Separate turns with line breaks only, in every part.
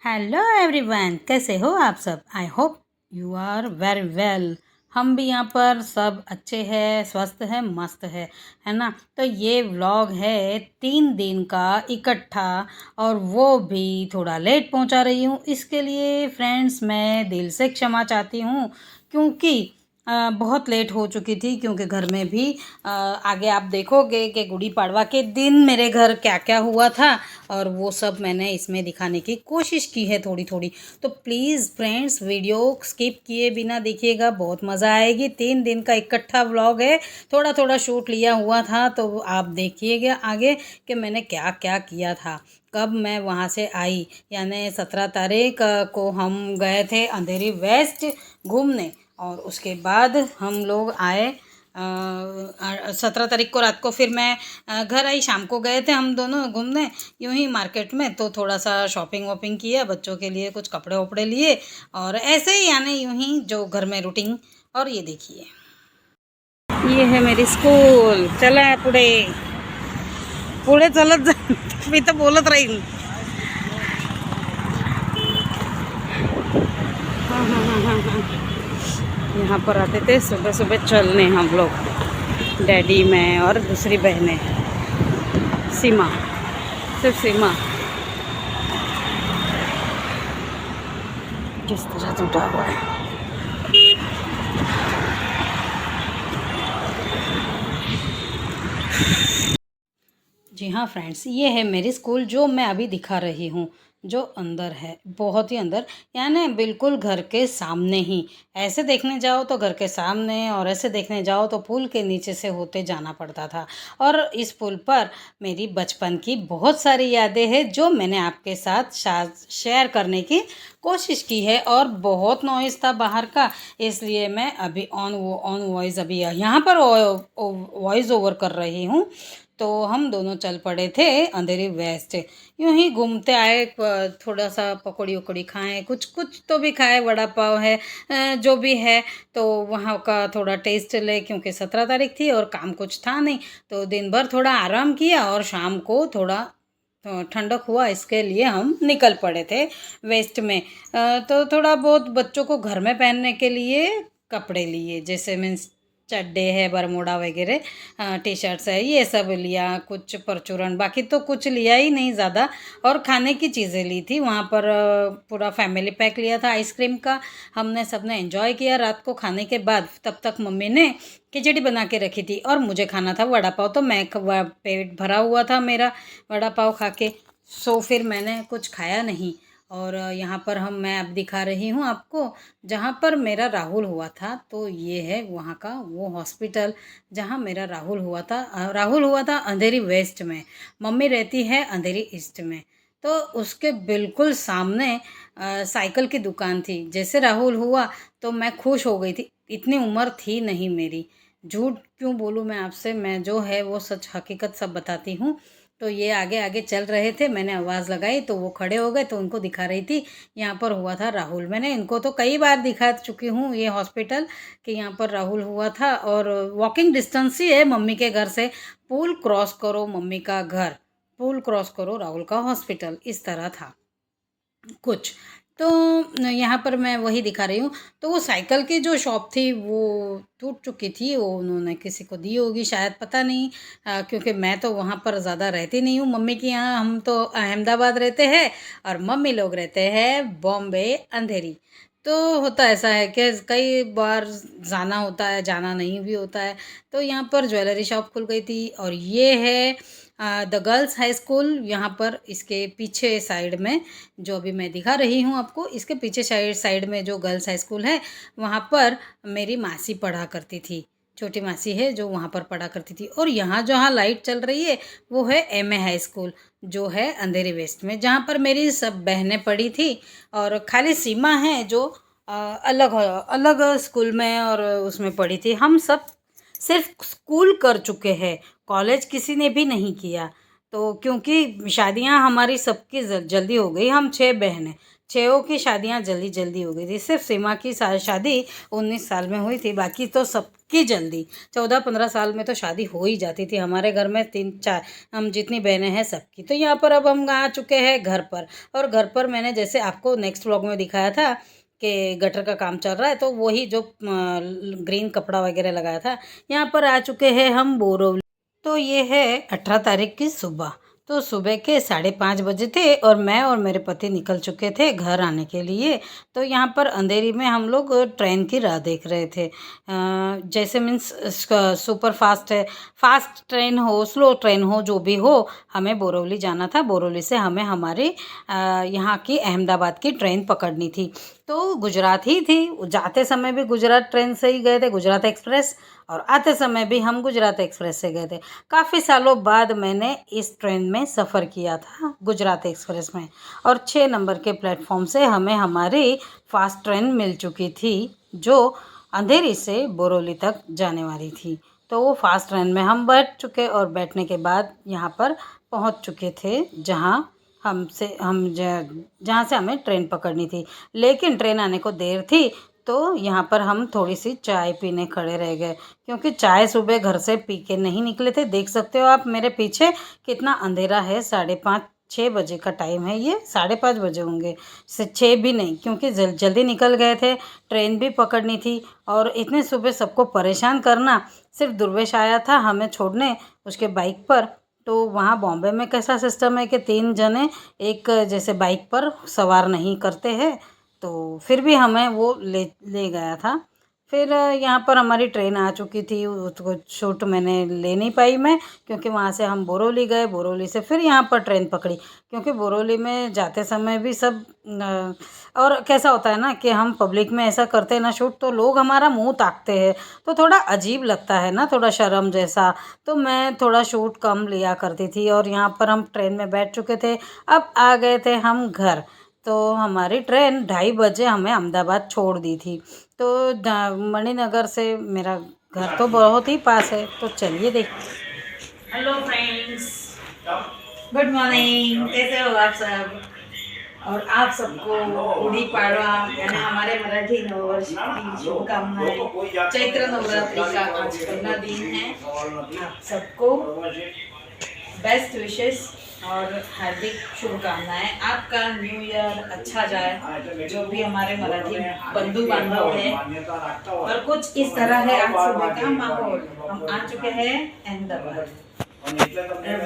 Hello everyone, कैसे हो आप सब। I hope you are very well. हम भी यहाँ पर सब अच्छे हैं, स्वस्थ है, मस्त है ना। तो ये व्लॉग है 3 दिन का इकट्ठा, और वो भी थोड़ा लेट पहुँचा रही हूँ। इसके लिए फ्रेंड्स मैं दिल से क्षमा चाहती हूँ, क्योंकि बहुत लेट हो चुकी थी। क्योंकि घर में भी आगे आप देखोगे कि गुड़ी पाड़वा के दिन मेरे घर क्या क्या हुआ था, और वो सब मैंने इसमें दिखाने की कोशिश की है थोड़ी थोड़ी। तो प्लीज़ फ्रेंड्स, वीडियो स्किप किए बिना देखिएगा, बहुत मज़ा आएगी। 3 दिन का इकट्ठा व्लॉग है, थोड़ा थोड़ा शूट लिया हुआ था, तो आप देखिएगा आगे कि मैंने क्या क्या किया था। कब मैं वहाँ से आई, यानी 17 तारीख को हम गए थे अंधेरी वेस्ट घूमने, और उसके बाद हम लोग आए 17 तारीख को रात को। फिर मैं घर आई, शाम को गए थे हम दोनों घूमने यूं ही मार्केट में। तो थोड़ा सा शॉपिंग वॉपिंग किया, बच्चों के लिए कुछ कपड़े वपड़े लिए, और ऐसे ही यानी यूं ही जो घर में रूटीन। और ये देखिए, ये है मेरी स्कूल। चला पुढे पुढे चलत जा मी तर बोलत राहील। हाँ हाँ हाँ हाँ हाँ, यहाँ पर आते थे सुबह सुबह चलने हम लोग, डैडी मैं और दूसरी बहनें। सीमा, सिर्फ सीमा। किस तरह टूटा हुआ है। जी हाँ फ्रेंड्स, ये है मेरी स्कूल जो मैं अभी दिखा रही हूँ, जो अंदर है, बहुत ही अंदर, यानी बिल्कुल घर के सामने ही। ऐसे देखने जाओ तो घर के सामने, और ऐसे देखने जाओ तो पुल के नीचे से होते जाना पड़ता था। और इस पुल पर मेरी बचपन की बहुत सारी यादें हैं, जो मैंने आपके साथ शेयर करने की कोशिश की है। और बहुत नॉइज़ था बाहर का, इसलिए मैं अभी ऑन वॉइस अभी यहाँ पर वॉइस ओवर कर रही हूँ। तो हम दोनों चल पड़े थे अंधेरी वेस्ट। यूं ही घूमते आए, थोड़ा सा पकौड़ी वकौड़ी खाएं, कुछ कुछ तो भी खाए, वड़ा पाव है, जो भी है। तो वहाँ का थोड़ा टेस्ट ले, क्योंकि 17 तारीख थी और काम कुछ था नहीं। तो दिन भर थोड़ा आराम किया, और शाम को थोड़ा ठंडक हुआ, इसके लिए हम निकल पड़े थे वेस्ट में। तो थोड़ा बहुत बच्चों को घर में पहनने के लिए कपड़े लिए, जैसे मीन्स चड्डे है, बरमूडा वगैरह, टी शर्ट्स है, ये सब लिया। कुछ परचूरन, बाकी तो कुछ लिया ही नहीं ज़्यादा। और खाने की चीज़ें ली थी वहाँ पर, पूरा फैमिली पैक लिया था आइसक्रीम का। हमने सबने एंजॉय किया रात को खाने के बाद। तब तक मम्मी ने खिचड़ी बना के रखी थी, और मुझे खाना था वड़ा पाव। तो मैं पेट भरा हुआ था मेरा वड़ा पाव खा के। सो फिर मैंने कुछ खाया नहीं। और यहाँ पर मैं अब दिखा रही हूँ आपको, जहाँ पर मेरा राहुल हुआ था। तो ये है वहाँ का वो हॉस्पिटल जहाँ मेरा राहुल हुआ था अंधेरी वेस्ट में। मम्मी रहती है अंधेरी ईस्ट में। तो उसके बिल्कुल सामने साइकिल की दुकान थी। जैसे राहुल हुआ तो मैं खुश हो गई थी। इतनी उम्र थी नहीं मेरी, झूठ क्यों बोलूँ मैं आपसे, मैं जो है वो सच हकीकत सब बताती हूँ। तो ये आगे आगे चल रहे थे, मैंने आवाज़ लगाई तो वो खड़े हो गए। तो उनको दिखा रही थी यहाँ पर हुआ था राहुल। मैंने इनको तो कई बार दिखा चुकी हूँ ये हॉस्पिटल, कि यहाँ पर राहुल हुआ था। और वॉकिंग डिस्टेंस ही है मम्मी के घर से। पुल क्रॉस करो मम्मी का घर, पुल क्रॉस करो राहुल का हॉस्पिटल, इस तरह था कुछ। तो यहाँ पर मैं वही दिखा रही हूँ। तो वो साइकिल की जो शॉप थी वो टूट चुकी थी, वो उन्होंने किसी को दी होगी शायद, पता नहीं। क्योंकि मैं तो वहाँ पर ज़्यादा रहती नहीं हूँ मम्मी के यहाँ। हम तो अहमदाबाद रहते हैं, और मम्मी लोग रहते हैं बॉम्बे अंधेरी। तो होता ऐसा है कि कई बार जाना होता है, जाना नहीं भी होता है। तो यहाँ पर ज्वेलरी शॉप खुल गई थी। और ये है द गर्ल्स हाई स्कूल। यहाँ पर इसके पीछे साइड में, जो अभी मैं दिखा रही हूँ आपको, इसके पीछे साइड में जो गर्ल्स हाई स्कूल है, वहाँ पर मेरी मासी पढ़ा करती थी। छोटी मासी है जो वहाँ पर पढ़ा करती थी। और यहाँ जहाँ लाइट चल रही है वो है एम ए हाई स्कूल, जो है अंधेरी वेस्ट में, जहाँ पर मेरी सब बहनें पढ़ी थी। और खाली सीमा है जो अलग अलग स्कूल में और उसमें पढ़ी थी। हम सब सिर्फ स्कूल कर चुके हैं, कॉलेज किसी ने भी नहीं किया। तो क्योंकि शादियां हमारी सबकी जल्दी हो गई, हम 6 बहन हैं, 6 की शादियां जल्दी जल्दी हो गई थी। सिर्फ सीमा की शादी 19 साल में हुई थी, बाकी तो सबकी जल्दी 14-15 साल में तो शादी हो ही जाती थी। हमारे घर में 3-4 हम जितनी बहनें हैं सबकी। तो यहाँ पर अब हम आ चुके हैं घर पर, और घर पर मैंने जैसे आपको नेक्स्ट व्लॉग में दिखाया था कि गटर का काम चल रहा है, तो वही जो ग्रीन कपड़ा वगैरह लगाया था, यहाँ पर आ चुके हैं हम बोरवली। तो ये है 18 तारीख की सुबह। तो सुबह के 5:30 बजे थे और मैं और मेरे पति निकल चुके थे घर आने के लिए। तो यहाँ पर अंधेरी में हम लोग ट्रेन की राह देख रहे थे। जैसे मीन्स सुपर फास्ट है, फास्ट ट्रेन हो, स्लो ट्रेन हो, जो भी हो, हमें बोरवली जाना था। बोरवली से हमें हमारी यहाँ की अहमदाबाद की ट्रेन पकड़नी थी। तो गुजरात ही थी, जाते समय भी गुजरात ट्रेन से ही गए थे, गुजरात एक्सप्रेस, और आते समय भी हम गुजरात एक्सप्रेस से गए थे। काफ़ी सालों बाद मैंने इस ट्रेन में सफ़र किया था, गुजरात एक्सप्रेस में, और 6 नंबर के प्लेटफॉर्म से हमें हमारी फास्ट ट्रेन मिल चुकी थी, जो अंधेरी से बोरवली तक जाने वाली थी। तो वो फास्ट ट्रेन में हम बैठ चुके, और बैठने के बाद यहाँ पर पहुँच चुके थे जहाँ जहाँ से हमें ट्रेन पकड़नी थी। लेकिन ट्रेन आने को देर थी, तो यहाँ पर हम थोड़ी सी चाय पीने खड़े रह गए, क्योंकि चाय सुबह घर से पी के नहीं निकले थे। देख सकते हो आप मेरे पीछे कितना अंधेरा है, 5:30-6 बजे का टाइम है, ये 5:30 बजे होंगे, 6 भी नहीं, क्योंकि जल्दी निकल गए थे, ट्रेन भी पकड़नी थी। और इतने सुबह सबको परेशान करना, सिर्फ दुर्वेश आया था हमें छोड़ने उसके बाइक पर। तो वहाँ बॉम्बे में कैसा सिस्टम है कि 3 जने एक जैसे बाइक पर सवार नहीं करते हैं, तो फिर भी हमें वो ले ले गया था। फिर यहाँ पर हमारी ट्रेन आ चुकी थी, उसको शूट मैंने ले नहीं पाई मैं, क्योंकि वहाँ से हम बोरवली गए, बोरवली से फिर यहाँ पर ट्रेन पकड़ी, क्योंकि बोरवली में जाते समय भी सब और कैसा होता है ना कि हम पब्लिक में ऐसा करते हैं ना शूट, तो लोग हमारा मुंह ताकते हैं, तो थोड़ा अजीब लगता है ना, थोड़ा शर्म जैसा। तो मैं थोड़ा शूट कम लिया करती थी, और यहाँ पर हम ट्रेन में बैठ चुके थे, अब आ गए थे हम घर। तो हमारी ट्रेन 2:30 बजे हमें अहमदाबाद छोड़ दी थी। तो मणिनगर से मेरा घर तो बहुत ही पास है, तो चलिए देख। हेलो फ्रेंड्स, गुड मॉर्निंग, कैसे हो आप सब? और आप सबको गुड़ी पाड़वा यानी हमारे मराठी नववर्ष की शुभकामनाएं। चैत्र नवरात्रि का आज पहला दिन है, आप सबको बेस्ट विशेस और हार्दिक शुभकामनाएं। आपका न्यू ईयर अच्छा जाए, जो भी हमारे मराठी बंधु बांधव है। और कुछ इस तरह है आज सुबह का माहौल। हम आ चुके हैं अहमदाबाद,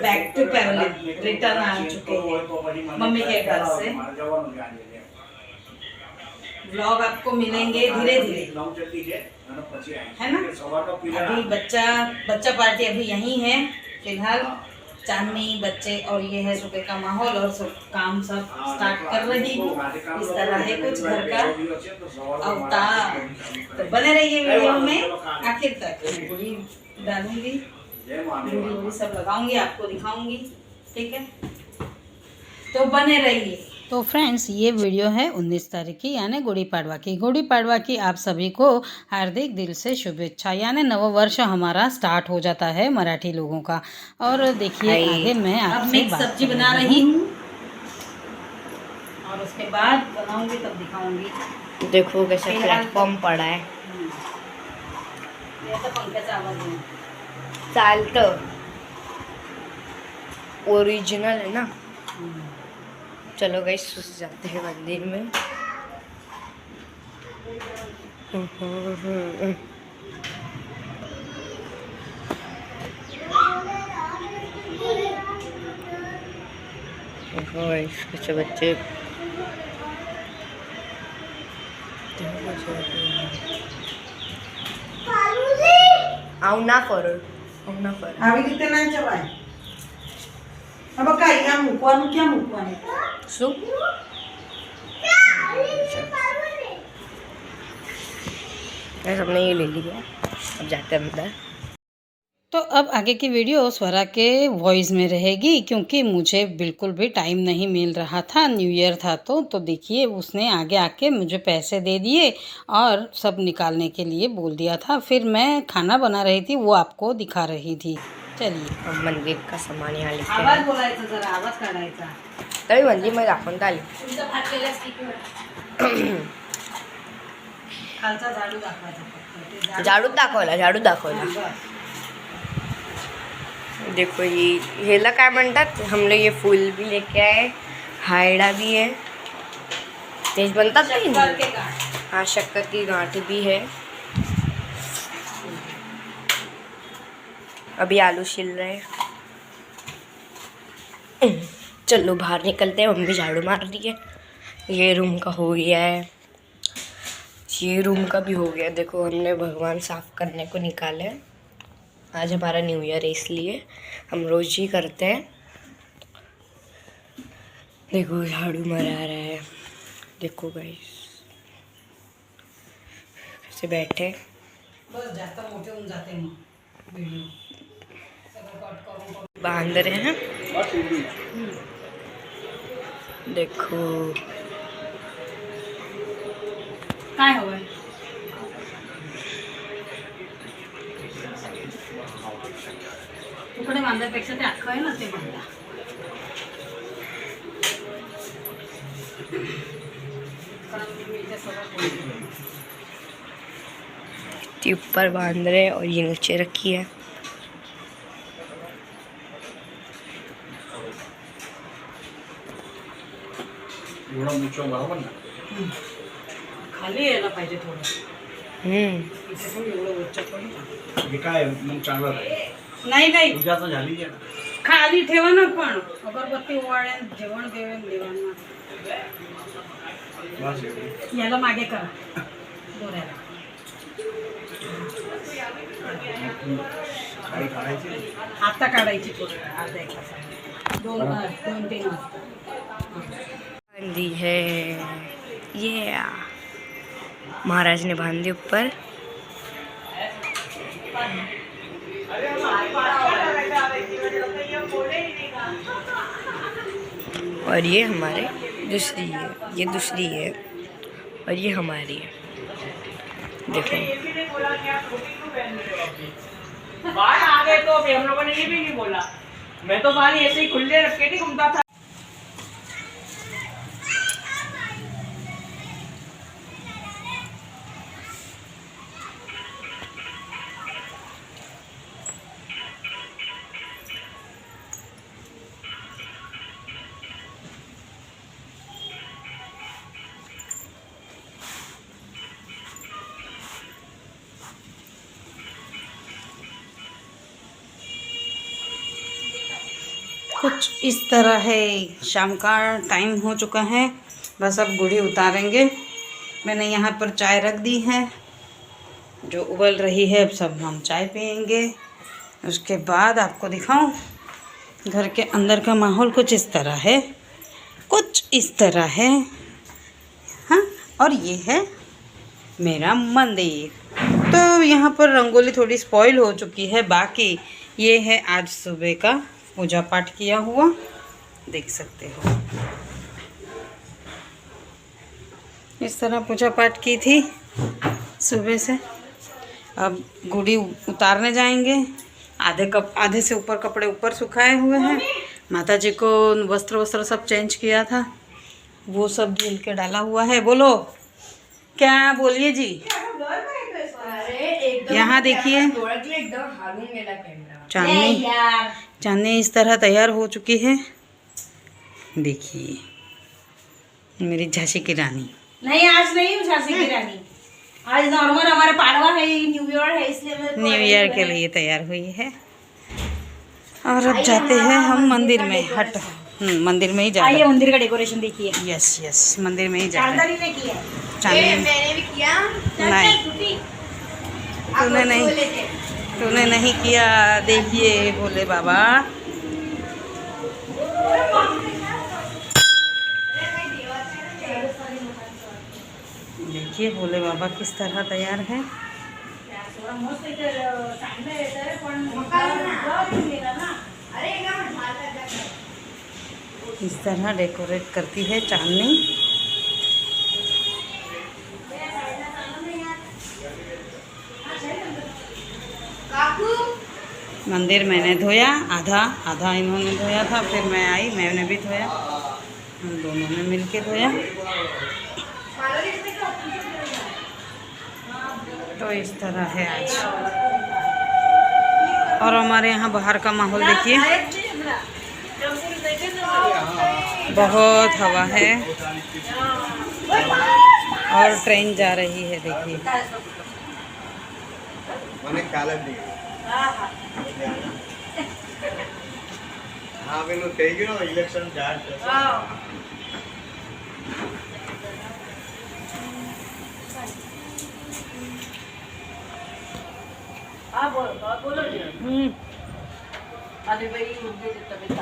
बैक टू पैवलिन, रिटर्न आ चुके हैं मम्मी के घर से। व्लॉग आपको मिलेंगे धीरे धीरे, है ना। अभी बच्चा पार्टी अभी यहीं है फिलहाल, चांदनी, बच्चे, और ये है सुबह का माहौल, और सब काम सब स्टार्ट कर रही हूँ। इस तरह है कुछ घर का अवतार। तो बने रहिए वीडियो में आखिर तक। गुड़ी डालूंगी, गुड़ी सब लगाऊंगी, आपको दिखाऊंगी, ठीक है, तो बने रहिए। तो फ्रेंड्स, ये वीडियो है 19 तारीख की, यानी गुड़ी पाड़वा की। गुड़ी पाड़वा की आप सभी को हार्दिक दिल से शुभेच्छा, यानी नव वर्ष हमारा स्टार्ट हो जाता है मराठी लोगों का। और देखिए आगे मैं आपसे सब्जी बना रही हूँ, और उसके बाद बनाऊंगी तब दिखाऊंगी।
देखो कैसे प्लेटफॉर्म पड़ा है,
ये तो पंख्याचा आवाज है,
चालतं, ओरिजिनल है ना। चलो गाइस जाते हैं मंदिर में। कुछ बच्चे आउना कर
આવી રીતે ના જવાય। હવે કાઈ આ મૂકવાનું ક્યાં મૂકવાનું?
શું हमने ये ले लिया, अब जाते हैं अंदर।
तो अब आगे की वीडियो स्वरा के वॉइस में रहेगी, क्योंकि मुझे बिल्कुल भी टाइम नहीं मिल रहा था, न्यू ईयर था। तो देखिए उसने आगे आके मुझे पैसे दे दिए और सब निकालने के लिए बोल दिया था। फिर मैं खाना बना रही थी, वो आपको दिखा रही थी। चलिए
मंदिर का सामान यहाँ लिखते
आवाज
हैं.
बोलायचा जरा आवाज काढायचा
तरी मंदिर मध्ये दाखवता आली.
तुमच्या फाटलेल्या स्टिकर खालचा झाडू दाखवायचा फक्त. ते
झाडू दाखवला.
बस.
देखो ये ह्याला काय म्हणतात. हम लोग ये फूल भी लेके आए. हायडा भी है. तेज बनतात ना
शक्कर
हिंदी.
के गाठ.
हाँ शक्कर की गांठ भी है. अभी आलू छिल रहे हैं. चलो बाहर निकलते हैं. मम्मी झाड़ू मार रही है. ये रूम का हो गया है. ये रूम का भी हो गया. देखो हमने भगवान साफ करने को निकाले. आज हमारा न्यू ईयर है इसलिए हम रोज ही करते हैं. देखो झाड़ू मरा रहा है. देखो गाइस कैसे बैठे.
बस जास्त मोठे होऊन जाते मग व्हिडिओ सगळं कट करून
बांध रहे हैं. देखो
काय हवंय तुकडे बांधण्यापेक्षा ते अख्खं आहे ना ते बांधा. कारण तुम्ही इथे सगळं बोलले.
ये ऊपर बांध रहे हैं और ये नीचे रखी है.
खाली यायला पाहिजे थोडं. इथे पण एवढं उच्च पण
हे काय मग चांगलं राहील.
नाही नाही
पूजा तर झाली आहे ना.
खाली ठेवा ना पण अगरबत्ती ओवाळेन जेवण देवेन देवांना.
बस एवढी.
याला मागे करा दोऱ्याला.
काही काढायची.
आता काढायची थोडी अर्धा एक तास. 2-3 वाजता.
बांधी है. ये महाराज ने बांधी ऊपर. और ये हमारे दूसरी है. ये दूसरी है और ये हमारी है. देखो
बाहर आ गए तो अभी हम लोगों ने ये भी नहीं बोला. मैं तो बाहर ऐसे ही खुले रख के नहीं घूमता था.
कुछ इस तरह है. शाम का टाइम हो चुका है. बस अब गुड़ी उतारेंगे. मैंने यहाँ पर चाय रख दी है जो उबल रही है. अब सब हम चाय पियेंगे. उसके बाद आपको दिखाऊं घर के अंदर का माहौल कुछ इस तरह है. कुछ इस तरह है. हाँ और ये है मेरा मंदिर. तो यहाँ पर रंगोली थोड़ी स्पॉइल हो चुकी है. बाकी ये है आज सुबह का पूजा पाठ किया हुआ. देख सकते हो इस तरह पूजा पाठ की थी सुबह से. अब गुड़ी उतारने जाएंगे. आधे से ऊपर कपड़े ऊपर सुखाए हुए हैं. माता जी को वस्त्र सब चेंज किया था वो सब धुल के डाला हुआ है. बोलो क्या बोलिए जी. यहाँ देखिए चांदनी इस तरह तैयार हो चुकी है. देखिए मेरी झांसी की रानी.
नहीं आज नहीं हूँ झांसी की रानी. आज नॉर्मल हमारा पाड़वा है न्यू ईयर है इसलिए
न्यू ईयर के लिए तैयार हुई है. और अब जाते हैं हम मंदिर में. हट मंदिर में ही जा रहे
आइए मंदिर का डेकोरेशन देखिए.
हैं. यस यस मंदिर में ही जा रहे
चांदनी
हैं.
ने किया.
चांदनी
मैंने भी किया.
नहीं तूने नहीं किया. देखिए भोले बाबा देखिए भोले बाबा किस तरह तैयार है. इस तरह डेकोरेट करती है चांदनी. मंदिर मैंने धोया आधा आधा इन्होंने धोया था, फिर मैं आई मैंने भी धोया, हम दोनों ने मिलके धोया। तो इस तरह है आज। और हमारे यहाँ बाहर का माहौल देखिए, बहुत हवा है और ट्रेन जा रही है देखिए।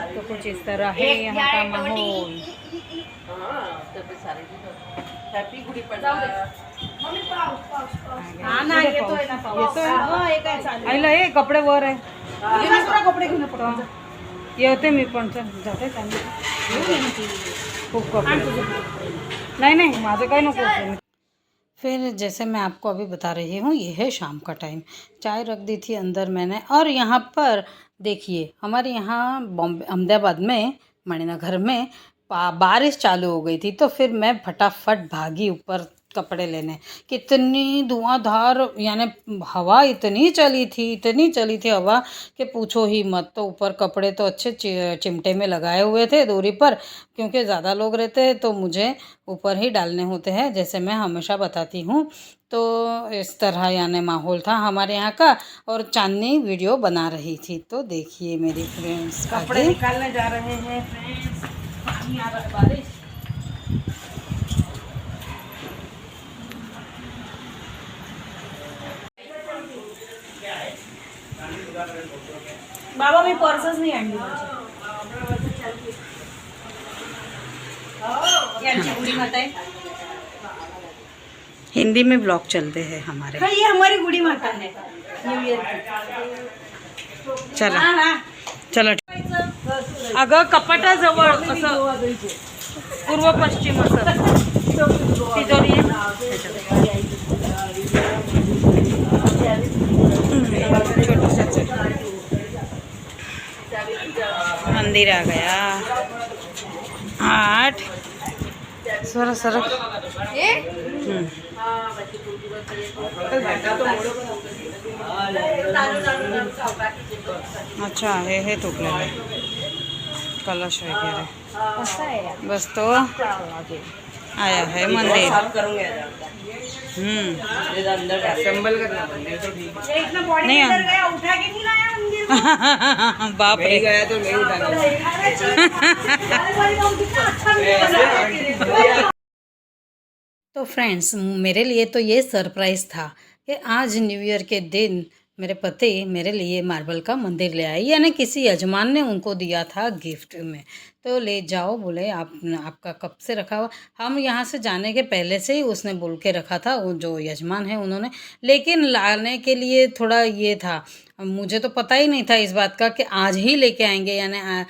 तो कुछ इस तरह है यहाँ का माहौल। आईला हे कपडे वर आहे, कपडे घेऊन पडतो येते मी पण जाते खूप कपडे नहीं नहीं माझं काही नको। फिर जैसे मैं आपको अभी बता रही हूँ, ये है शाम का टाइम, चाय रख दी थी अंदर मैंने। और यहाँ पर देखिए हमारे यहाँ बॉम्बे अहमदाबाद में मणिनगर में बारिश चालू हो गई थी, तो फिर मैं फटाफट भागी ऊपर कपड़े लेने। कितनी धुआंधार यानी हवा इतनी चली थी हवा कि पूछो ही मत। तो ऊपर कपड़े तो अच्छे चिमटे में लगाए हुए थे दूरी पर, क्योंकि ज़्यादा लोग रहते हैं तो मुझे ऊपर ही डालने होते हैं, जैसे मैं हमेशा बताती हूँ। तो इस तरह यानी माहौल था हमारे यहाँ का। और चांदनी वीडियो बना रही थी, तो देखिए मेरी फ्रेंड्स
कपड़े निकालने जा रहे हैं फ्रेंड्स, पानी आ रहा है, बारिश। बाबा मी पर्सच नाही आणली माझी गुड़ी माता है।
हिंदी में ब्लॉग चलते हैं हमारे।
हाँ, ये हमारी गुड़ी माता है न्यू ईयर की।
चला चलो। अगं कपाटाजवळ असं पूर्व पश्चिम असं तिजोरी मंदिर आ गया 8 सरक सरक। अच्छा हे तुटलेलं कलश वगैरह बस तो आया है मंदिर।
असेंबल करना
नहीं
उठा के नहीं लाया मंदिर।
बाप रे
गया तो नहीं उठाना।
तो फ्रेंड्स मेरे लिए तो ये सरप्राइज़ था कि आज न्यू ईयर के दिन मेरे पति मेरे लिए मार्बल का मंदिर ले आए, यानी किसी यजमान ने उनको दिया था गिफ्ट में। तो ले जाओ बोले आपका कब से रखा हुआ। हम यहाँ से जाने के पहले से ही उसने बोल के रखा था, वो जो यजमान है उन्होंने, लेकिन लाने के लिए थोड़ा ये था, मुझे तो पता ही नहीं था इस बात का कि आज ही लेके आएंगे, यानी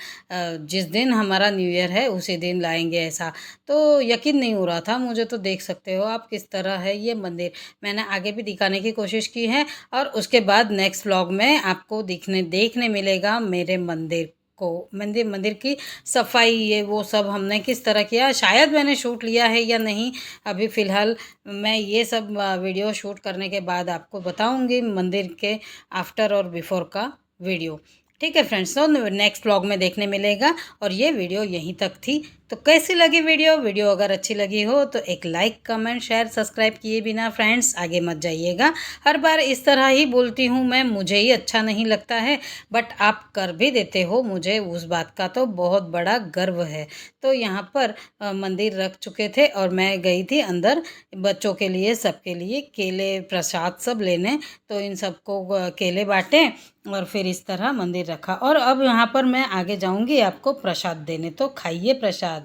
जिस दिन हमारा न्यू ईयर है उसी दिन लाएंगे ऐसा। तो यकीन नहीं हो रहा था मुझे। तो देख सकते हो आप किस तरह है ये मंदिर। मैंने आगे भी दिखाने की कोशिश की है और उसके बाद नेक्स्ट व्लॉग में आपको देखने मिलेगा मेरे मंदिर को, मंदिर की सफाई, ये वो सब हमने किस तरह किया। शायद मैंने शूट लिया है या नहीं, अभी फ़िलहाल मैं ये सब वीडियो शूट करने के बाद आपको बताऊंगी मंदिर के आफ्टर और बिफोर का वीडियो। ठीक है फ्रेंड्स, तो नेक्स्ट व्लॉग में देखने मिलेगा। और ये वीडियो यहीं तक थी। तो कैसी लगी वीडियो अगर अच्छी लगी हो तो एक लाइक कमेंट शेयर सब्सक्राइब किए बिना फ्रेंड्स आगे मत जाइएगा। हर बार इस तरह ही बोलती हूँ मैं, मुझे ही अच्छा नहीं लगता है, बट आप कर भी देते हो, मुझे उस बात का तो बहुत बड़ा गर्व है। तो यहाँ पर मंदिर रख चुके थे और मैं गई थी अंदर बच्चों के लिए, सबके लिए केले प्रसाद सब लेने। तो इन सबको केले बांटे और फिर इस तरह मंदिर रखा। और अब यहाँ पर मैं आगे जाऊँगी आपको प्रसाद देने, तो खाइए प्रसाद।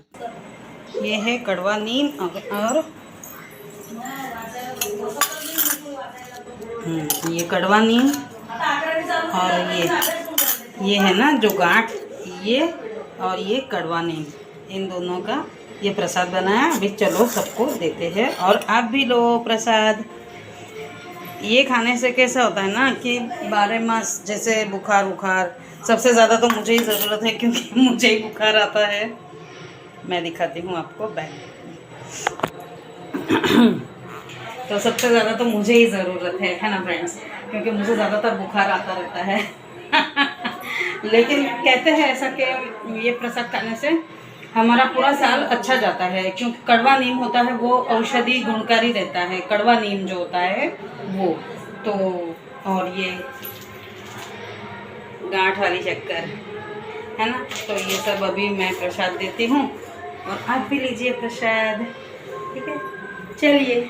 ये है कड़वा नीम और ये कड़वा नीम और ये है ना जो गांठ, ये और ये कड़वा नीम, इन दोनों का ये प्रसाद बनाया। अभी चलो सबको देते हैं और आप भी लो प्रसाद। ये खाने से कैसा होता है ना कि 12 मास जैसे बुखार उखार, सबसे ज़्यादा तो मुझे ही ज़रूरत है क्योंकि मुझे ही बुखार आता है। मैं दिखाती हूँ आपको बैग। तो सबसे ज़्यादा तो मुझे ही ज़रूरत है ना फ्रेंड्स, क्योंकि मुझे ज़्यादातर बुखार आता रहता है। लेकिन कहते हैं ऐसा कि ये प्रसाद खाने से हमारा पूरा साल अच्छा जाता है, क्योंकि कड़वा नीम होता है वो औषधि गुणकारी रहता है, कड़वा नीम जो होता है वो तो। और ये गांठ वाली शक्कर है ना, तो ये सब अभी मैं प्रसाद देती हूँ और आप भी लीजिए प्रसाद, ठीक है। चलिए